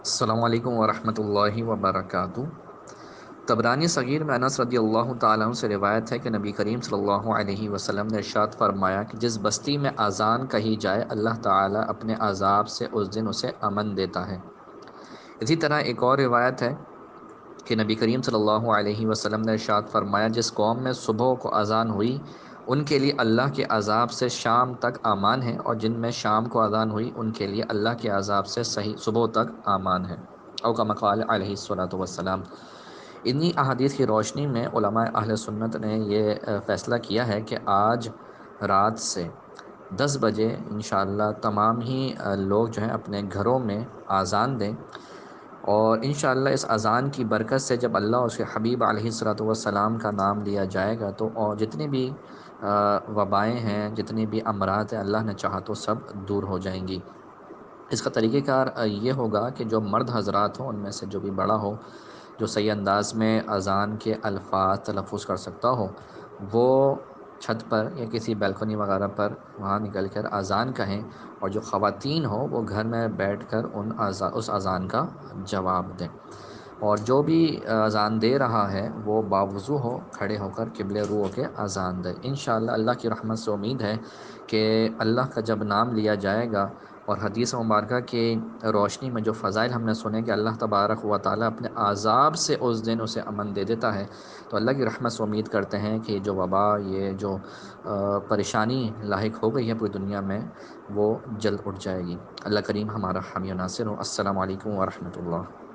السلام علیکم ورحمۃ اللہ وبرکاتہ۔ طبرانی صغیر میں انس رضی اللہ تعالیٰ عنہ سے روایت ہے کہ نبی کریم صلی اللہ علیہ وسلم نے ارشاد فرمایا کہ جس بستی میں اذان کہی جائے اللہ تعالیٰ اپنے عذاب سے اس دن اسے امن دیتا ہے۔ اسی طرح ایک اور روایت ہے کہ نبی کریم صلی اللہ علیہ وسلم نے ارشاد فرمایا جس قوم میں صبح کو اذان ہوئی ان کے لیے اللہ کے عذاب سے شام تک امان ہے، اور جن میں شام کو اذان ہوئی ان کے لیے اللہ کے عذاب سے صحیح صبح تک امان ہے، او کما قال علیہ الصلوۃ والسلام۔ انہی احادیث کی روشنی میں علماء اہل سنت نے یہ فیصلہ کیا ہے کہ آج رات سے 10 بجے انشاءاللہ تمام ہی لوگ جو ہیں اپنے گھروں میں اذان دیں، اور انشاءاللہ اس اذان کی برکت سے جب اللہ اور اس کے حبیب علیہ الصلوۃ والسلام کا نام لیا جائے گا تو اور جتنی بھی وبائیں ہیں، جتنی بھی امراض ہیں، اللہ نے چاہا تو سب دور ہو جائیں گی۔ اس کا طریقہ کار یہ ہوگا کہ جو مرد حضرات ہوں ان میں سے جو بھی بڑا ہو، جو صحیح انداز میں اذان کے الفاظ تلفظ کر سکتا ہو، وہ چھت پر یا کسی بیلکونی وغیرہ پر وہاں نکل کر اذان کہیں، اور جو خواتین ہو وہ گھر میں بیٹھ کر اس اذان کا جواب دیں، اور جو بھی اذان دے رہا ہے وہ باوضو ہو، کھڑے ہو کر قبلہ رو ہو کے اذان دے۔ انشاءاللہ اللہ کی رحمت سے امید ہے کہ اللہ کا جب نام لیا جائے گا، اور حدیث مبارکہ کی روشنی میں جو فضائل ہم نے سنے کہ اللہ تبارک و تعالیٰ اپنے عذاب سے اس دن اسے امن دے دیتا ہے، تو اللہ کی رحمت سے امید کرتے ہیں کہ جو وبا، یہ جو پریشانی لاحق ہو گئی ہے پوری دنیا میں، وہ جلد اٹھ جائے گی۔ اللہ کریم ہمارا حامی و ناصر ہو۔ السلام علیکم ورحمۃ اللہ۔